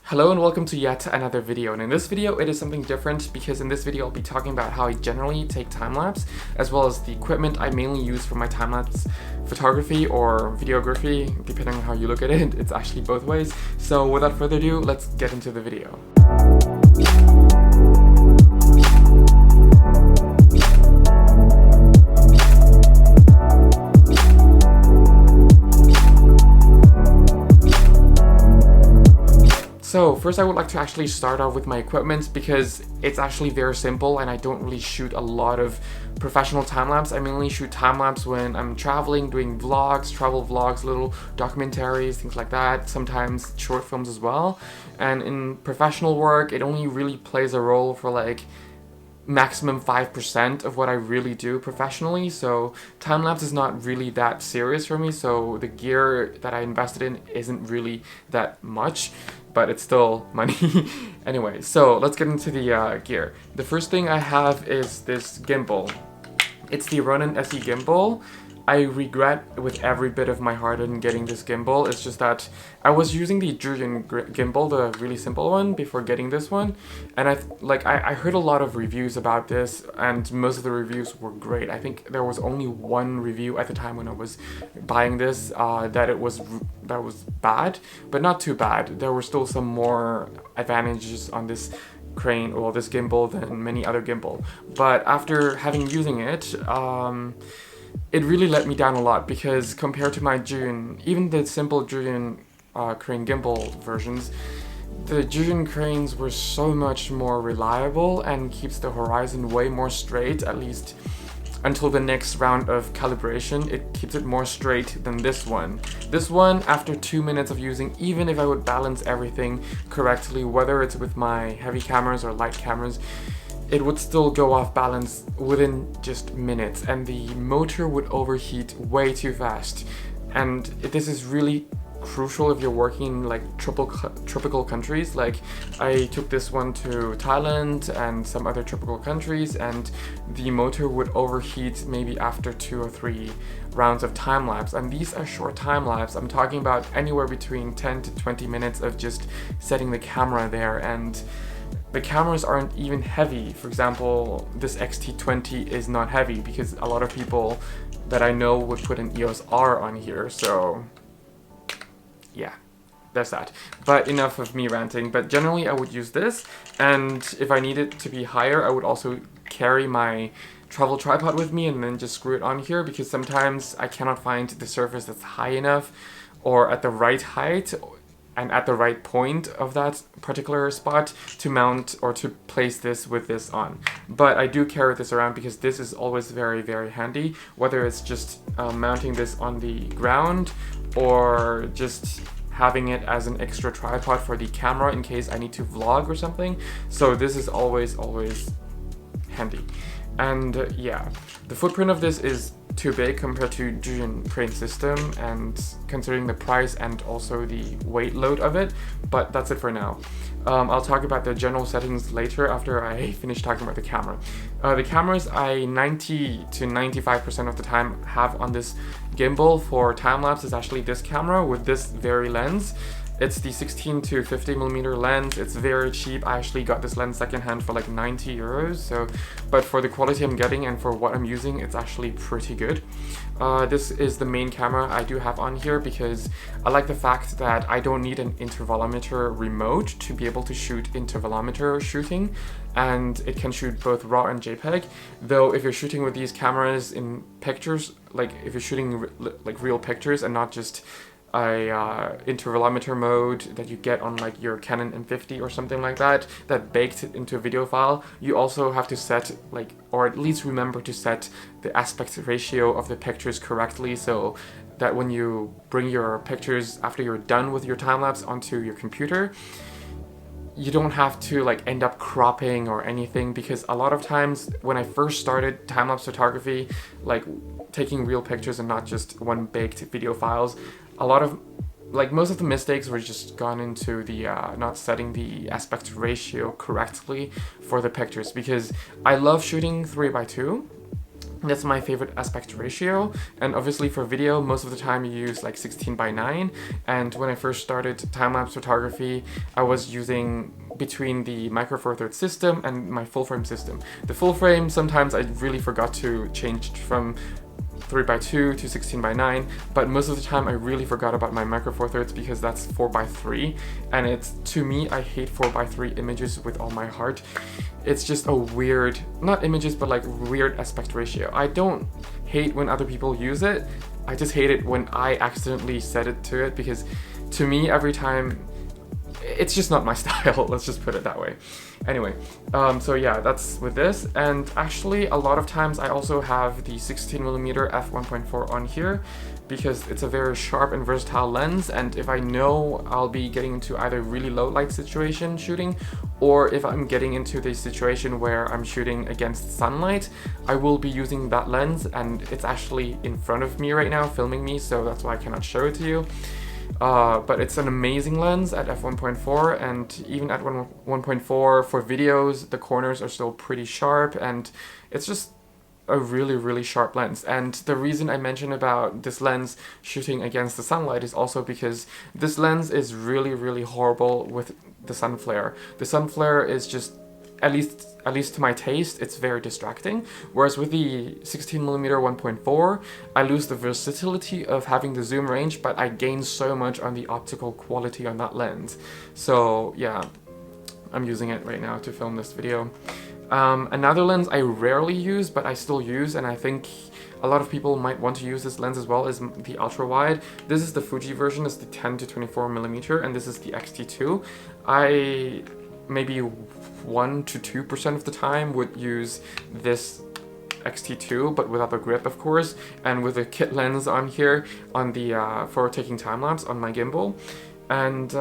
Hello and welcome to yet another video, and in this video it is something different because in this video I'll be talking about how I generally take time-lapse as well as the equipment I mainly use for my time-lapse photography or videography, depending on how you look at it. It's actually both ways. So without further ado, let's get into the video. So first I would like to actually start off with my equipment because it's actually very simple and I don't really shoot a lot of professional time-lapse. I mainly shoot time-lapse when I'm traveling, doing vlogs, travel vlogs, little documentaries, things like that, sometimes short films as well. And in professional work, it only really plays a role for like maximum 5% of what I really do professionally, so time-lapse is not really that serious for me, so the gear that I invested in isn't really that much, but it's still money. Anyway, so let's get into the gear. The first thing I have is this gimbal. It's the Ronin SE gimbal. I regret with every bit of my heart in getting this gimbal. It's just that I was using the Julian gimbal, the really simple one, before getting this one, and I heard a lot of reviews about this, and most of the reviews were great. I think there was only one review at the time when I was buying this that was bad, but not too bad. There were still some more advantages on this crane or this gimbal than many other gimbal. But after using it, it really let me down a lot because compared to my Julian, even the simple Julian crane gimbal versions, the Julian cranes were so much more reliable and keeps the horizon way more straight, at least until the next round of calibration. It keeps it more straight than this one. This one, after 2 minutes of using, even if I would balance everything correctly, whether it's with my heavy cameras or light cameras, it would still go off balance within just minutes, and the motor would overheat way too fast. And this is really crucial if you're working in like tropical countries. Like I took this one to Thailand and some other tropical countries, and the motor would overheat maybe after 2 or 3 rounds of time-lapse, and these are short time-lapse. I'm talking about anywhere between 10 to 20 minutes of just setting the camera there, and the cameras aren't even heavy. For example, this X-T20 is not heavy because a lot of people that I know would put an EOS R on here, so yeah, there's that. But enough of me ranting, but generally I would use this, and if I need it to be higher, I would also carry my travel tripod with me and then just screw it on here, because sometimes I cannot find the surface that's high enough or at the right height and at the right point of that particular spot to mount or to place this with this on. But I do carry this around because this is always very, very handy, whether it's just mounting this on the ground or just having it as an extra tripod for the camera in case I need to vlog or something. So this is always handy. And yeah, the footprint of this is too big compared to Julian crane system, and considering the price and also the weight load of it, but that's it for now. I'll talk about the general settings later after I finish talking about the camera. The cameras I 90 to 95% of the time have on this gimbal for time-lapse is actually this camera with this very lens. It's the 16 to 50mm lens. It's very cheap. I actually got this lens secondhand for like 90 euros. So, but for the quality I'm getting and for what I'm using, it's actually pretty good. This is the main camera I do have on here because I like the fact that I don't need an intervalometer remote to be able to shoot intervalometer shooting, and it can shoot both RAW and JPEG. Though if you're shooting with these cameras in pictures, like if you're shooting like real pictures and not just a intervalometer mode that you get on like your Canon M50 or something like that baked into a video file, you also have to set like, or at least remember to set the aspect ratio of the pictures correctly, so that when you bring your pictures after you're done with your time-lapse onto your computer, you don't have to like end up cropping or anything, because a lot of times when I first started time-lapse photography, like taking real pictures and not just one baked video files, most of the mistakes were just gone into the not setting the aspect ratio correctly for the pictures, because I love shooting 3x2, That's my favorite aspect ratio, and obviously for video, most of the time you use like 16:9, and when I first started time-lapse photography, I was using between the Micro Four Thirds system and my full frame system. The full frame, sometimes I really forgot to change from 3:2 to 16:9, but most of the time I really forgot about my Micro Four Thirds because that's 4:3, and it's, to me, I hate 4:3 images with all my heart. It's just a weird, not images, but like weird aspect ratio. I don't hate when other people use it, I just hate it when I accidentally set it to it, because to me, every time, it's just not my style, let's just put it that way. Anyway, so yeah, that's with this, and actually a lot of times I also have the 16mm f1.4 on here because it's a very sharp and versatile lens, and if I know I'll be getting into either really low light situation shooting, or if I'm getting into the situation where I'm shooting against sunlight, I will be using that lens, and it's actually in front of me right now filming me, so that's why I cannot show it to you. But it's an amazing lens at f1.4, and even at 1.4 for videos, the corners are still pretty sharp, and it's just a really sharp lens. And the reason I mentioned about this lens shooting against the sunlight is also because this lens is really horrible with the sun flare. The sun flare is just, at least to my taste, it's very distracting. Whereas with the 16mm 1.4, I lose the versatility of having the zoom range, but I gain so much on the optical quality on that lens. So yeah, I'm using it right now to film this video. Another lens I rarely use, but I still use, and I think a lot of people might want to use this lens as well, is the ultra wide. This is the Fuji version, it's the 10 to 24mm, and this is the X-T2. I maybe 1 to 2% of the time would use this X-T2, but without the grip, of course, and with a kit lens on here on the for taking time lapse on my gimbal, and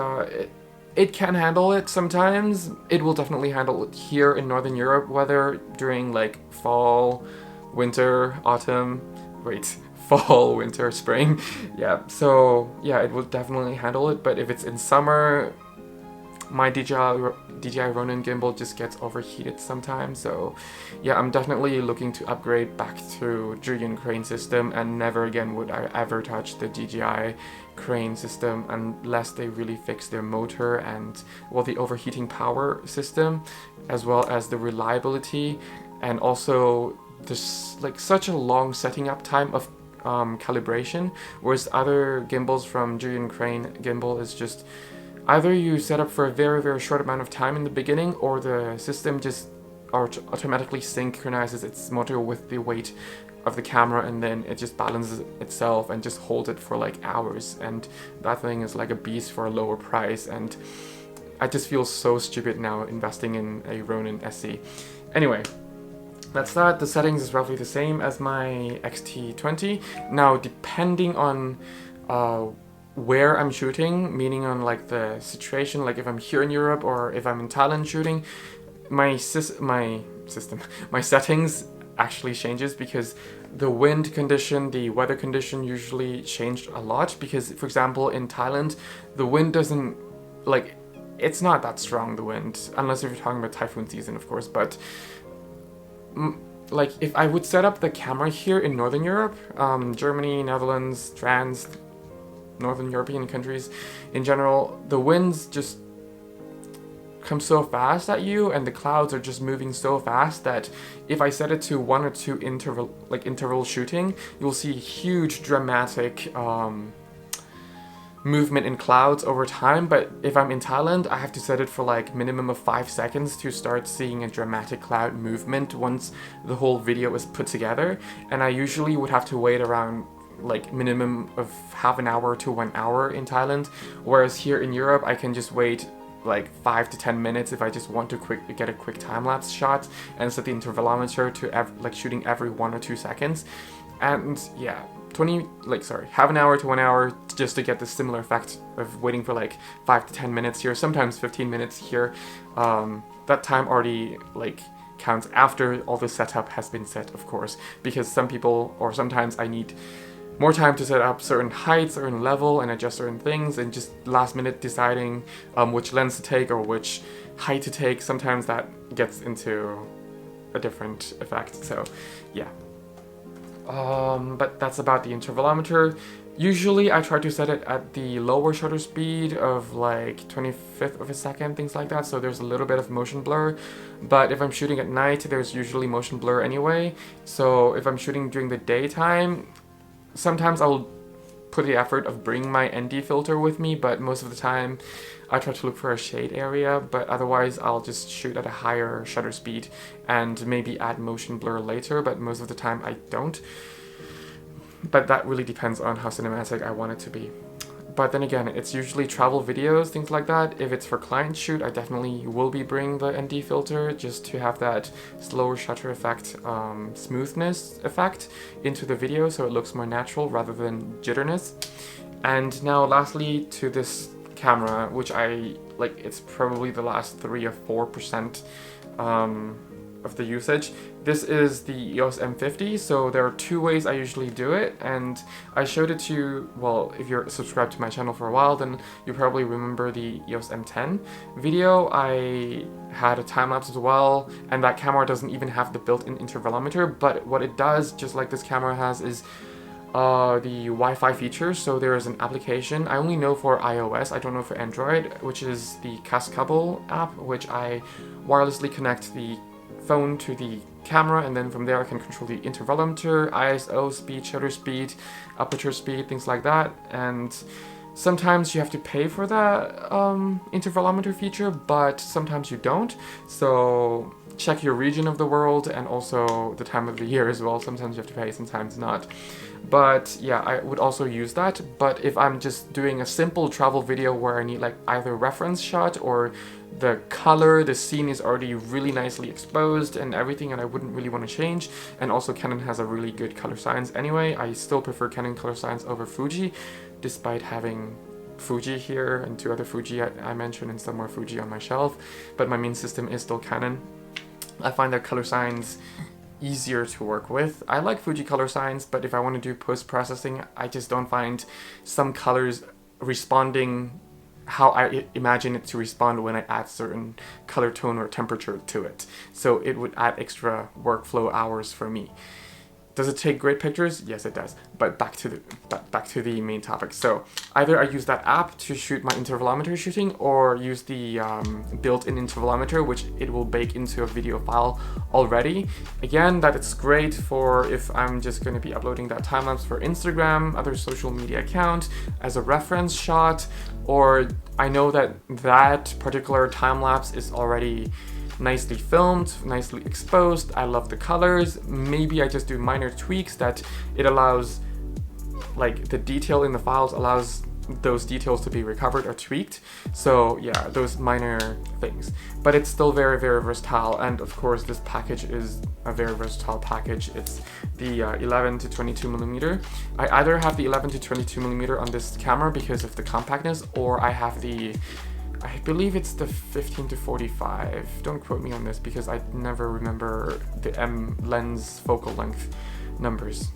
it can handle it sometimes. It will definitely handle it here in Northern Europe weather during like fall, winter, autumn, fall, winter, spring. Yeah, so yeah, it will definitely handle it, but if it's in summer, my DJI Ronin gimbal just gets overheated sometimes, so yeah, I'm definitely looking to upgrade back to Julian crane system, and never again would I ever touch the DJI crane system unless they really fix their motor and, well, the overheating power system, as well as the reliability, and also there's like such a long setting up time of calibration, whereas other gimbals from Julian crane gimbal is just either you set up for a very short amount of time in the beginning, or the system just automatically synchronizes its motor with the weight of the camera, and then it just balances itself and just holds it for like hours, and that thing is like a beast for a lower price, and I just feel so stupid now investing in a Ronin SE. Anyway, that's that. The settings is roughly the same as my X-T20. Now, depending on where I'm shooting, meaning on like the situation, like if I'm here in Europe or if I'm in Thailand shooting, my settings actually changes, because the wind condition, the weather condition usually changed a lot, because for example in Thailand, the wind doesn't, like, it's not that strong, the wind, unless if you're talking about typhoon season, of course, but like if I would set up the camera here in Northern Europe, Germany, Netherlands, France, Northern European countries in general, the winds just come so fast at you, and the clouds are just moving so fast that if I set it to 1 or 2 interval shooting, you'll see huge dramatic movement in clouds over time. But if I'm in Thailand, I have to set it for like minimum of 5 seconds to start seeing a dramatic cloud movement once the whole video is put together, and I usually would have to wait around like minimum of half an hour to 1 hour in Thailand, whereas here in Europe I can just wait like 5 to 10 minutes if I just want to get a quick time-lapse shot, and set the intervalometer to shooting every 1 or 2 seconds, and yeah, half an hour to 1 hour just to get the similar effect of waiting for like 5 to 10 minutes here, sometimes 15 minutes here. That time already like counts after all the setup has been set, of course, because sometimes I need more time to set up certain heights, certain level, and adjust certain things, and just last minute deciding which lens to take or which height to take, sometimes that gets into a different effect, so yeah. But that's about the intervalometer. Usually I try to set it at the lower shutter speed of like 25th of a second, things like that, so there's a little bit of motion blur. But if I'm shooting at night, there's usually motion blur anyway. So if I'm shooting during the daytime, sometimes I'll put the effort of bringing my ND filter with me, but most of the time I try to look for a shade area, but otherwise I'll just shoot at a higher shutter speed and maybe add motion blur later, but most of the time I don't. But that really depends on how cinematic I want it to be. But then again, it's usually travel videos, things like that. If it's for client shoot, I definitely will be bringing the ND filter just to have that slower shutter effect, smoothness effect into the video so it looks more natural rather than jitterness. And now lastly to this camera, which I like, it's probably the last 3 or 4% of the usage. This is the EOS M50, so there are 2 ways I usually do it, and I showed it to you, well, if you're subscribed to my channel for a while, then you probably remember the EOS M10 video. I had a time-lapse as well, and that camera doesn't even have the built-in intervalometer, but what it does, just like this camera has, is the Wi-Fi features. So there is an application, I only know for iOS, I don't know for Android, which is the Gimbal app, which I wirelessly connect the phone to the camera, and then from there I can control the intervalometer, ISO speed, shutter speed, aperture speed, things like that. And sometimes you have to pay for that intervalometer feature, but sometimes you don't. So check your region of the world and also the time of the year as well. Sometimes you have to pay, sometimes not. But yeah, I would also use that. But if I'm just doing a simple travel video where I need like either reference shot or the color, the scene is already really nicely exposed and everything, and I wouldn't really want to change, and also Canon has a really good color science anyway, I still prefer Canon color science over Fuji, despite having Fuji here and 2 other Fuji I mentioned and some more Fuji on my shelf, but my main system is still Canon. I find that color science easier to work with. I like Fuji color science, but if I want to do post-processing, I just don't find some colors responding how I imagine it to respond when I add certain color tone or temperature to it. So it would add extra workflow hours for me. Does it take great pictures? Yes, it does. But back to the main topic. So either I use that app to shoot my intervalometer shooting, or use the built-in intervalometer, which it will bake into a video file already. Again, that it's great for if I'm just going to be uploading that time-lapse for Instagram, other social media account, as a reference shot, or I know that that particular time-lapse is already nicely filmed, nicely exposed, I love the colors, maybe I just do minor tweaks that it allows, like the detail in the files allows those details to be recovered or tweaked. So yeah, those minor things. But it's still very, very versatile, and of course this package is a very versatile package. It's the 11 to 22 millimeter. I either have the 11 to 22 millimeter on this camera because of the compactness, or I have the, I believe it's the 15 to 45. Don't quote me on this because I never remember the M lens focal length numbers,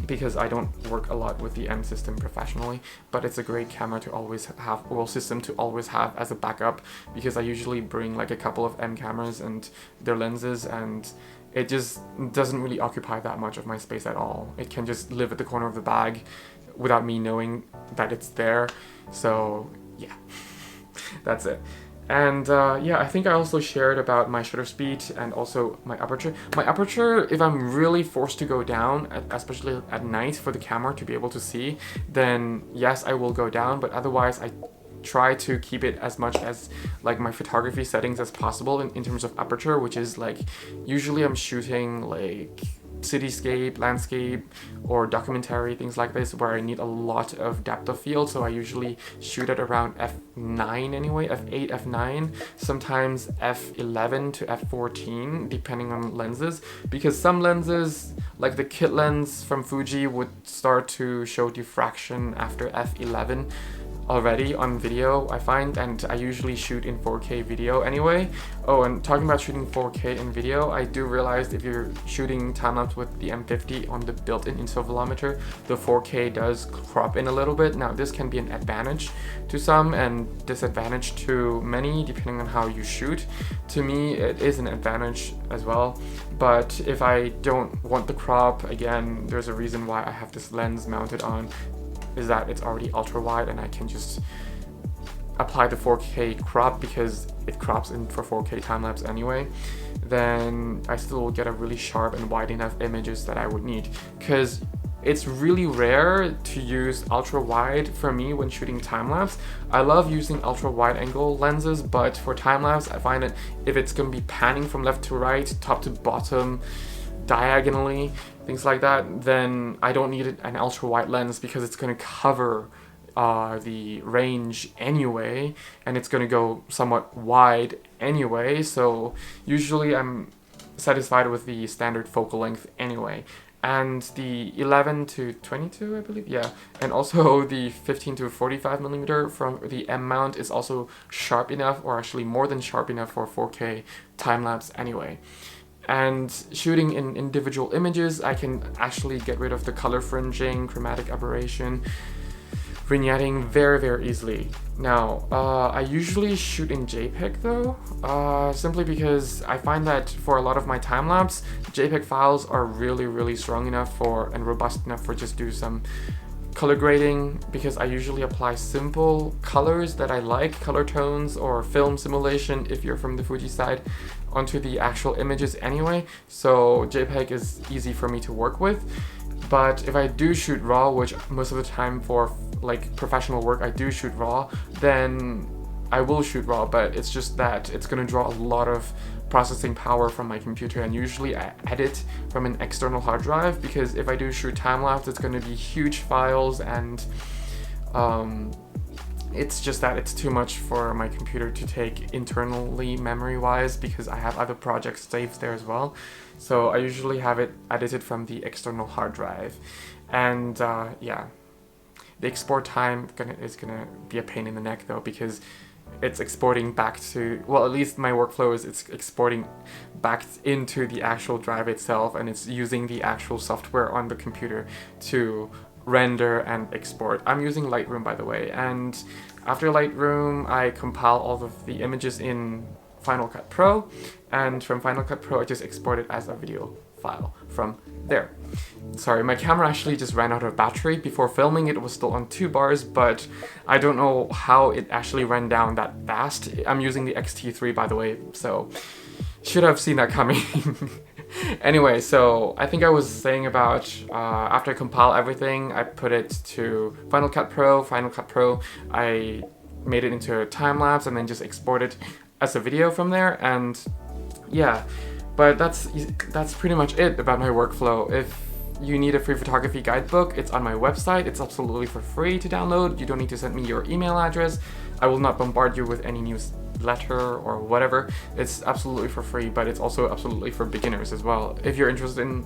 because I don't work a lot with the M system professionally, but it's a great camera to always have, well, system to always have as a backup, because I usually bring like a couple of M cameras and their lenses, and it just doesn't really occupy that much of my space at all. It can just live at the corner of the bag without me knowing that it's there. So yeah, that's it. And yeah, I think I also shared about my shutter speed and also my aperture. My aperture, if I'm really forced to go down, especially at night for the camera to be able to see, then yes, I will go down, but otherwise I try to keep it as much as like my photography settings as possible in terms of aperture, which is like, usually I'm shooting like cityscape, landscape, or documentary, things like this, where I need a lot of depth of field. So I usually shoot at around f9 anyway, f8, f9, sometimes f11 to f14, depending on lenses, because some lenses, like the kit lens from Fuji, would start to show diffraction after f11. already on video, I find, and I usually shoot in 4K video anyway. Oh, and talking about shooting 4K in video, I do realize if you're shooting time-lapse with the M50 on the built-in intervalometer, the 4K does crop in a little bit. Now, this can be an advantage to some and disadvantage to many, depending on how you shoot. To me, it is an advantage as well, but if I don't want the crop, again, there's a reason why I have this lens mounted on, is that it's already ultra wide and I can just apply the 4K crop because it crops in for 4K time-lapse anyway. Then I still will get a really sharp and wide enough images that I would need, because it's really rare to use ultra wide for me when shooting time-lapse. I love using ultra wide angle lenses, but for time-lapse I find that if it's going to be panning from left to right, top to bottom, diagonally, things like that, then I don't need an ultra wide lens because it's going to cover the range anyway, and it's going to go somewhat wide anyway, so usually I'm satisfied with the standard focal length anyway. And the 11 to 22, I believe, yeah, and also the 15 to 45 millimeter from the M mount is also sharp enough, or actually more than sharp enough for 4K time-lapse anyway. And shooting in individual images, I can actually get rid of the color fringing, chromatic aberration, vignetting very, very easily. Now, I usually shoot in JPEG though, simply because I find that for a lot of my time-lapse, JPEG files are really, really strong enough for and robust enough for just do some color grading, because I usually apply simple colors that I like, color tones or film simulation if you're from the Fuji side, onto the actual images anyway, so JPEG is easy for me to work with. But if I do shoot RAW, which most of the time for like professional work I do shoot RAW, then I will shoot RAW, but it's just that it's going to draw a lot of processing power from my computer, and usually I edit from an external hard drive, because if I do shoot time-lapse it's going to be huge files, and it's just that it's too much for my computer to take internally memory-wise, because I have other projects saved there as well. So I usually have it edited from the external hard drive, and yeah, the export time is gonna be a pain in the neck though, because it's exporting back to, well, at least my workflow is it's exporting back into the actual drive itself, and it's using the actual software on the computer to render and export. I'm using Lightroom, by the way, and after Lightroom I compile all of the images in Final Cut Pro, and from Final Cut Pro I just export it as a video file from there. Sorry, my camera actually just ran out of battery. Before filming it was still on 2 bars, but I don't know how it actually ran down that fast. I'm using the X-T3, by the way, so should have seen that coming. Anyway, so I think I was saying about after I compile everything, I put it to Final Cut Pro. Final Cut Pro, I made it into a time-lapse and then just export it as a video from there, and yeah. But that's pretty much it about my workflow. If you need a free photography guidebook, it's on my website. It's absolutely for free to download. You don't need to send me your email address. I will not bombard you with any newsletter or whatever. It's absolutely for free, but it's also absolutely for beginners as well. If you're interested in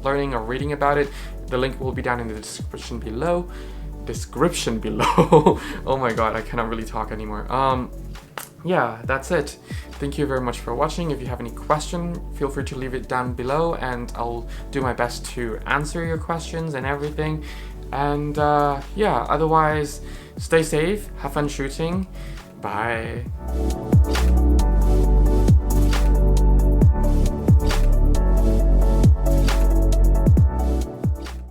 learning or reading about it, the link will be down in the description below. Oh my god, I cannot really talk anymore. Yeah, that's it. Thank you very much for watching. If you have any question, feel free to leave it down below, and I'll do my best to answer your questions and everything. And yeah, otherwise, stay safe, have fun shooting. Bye.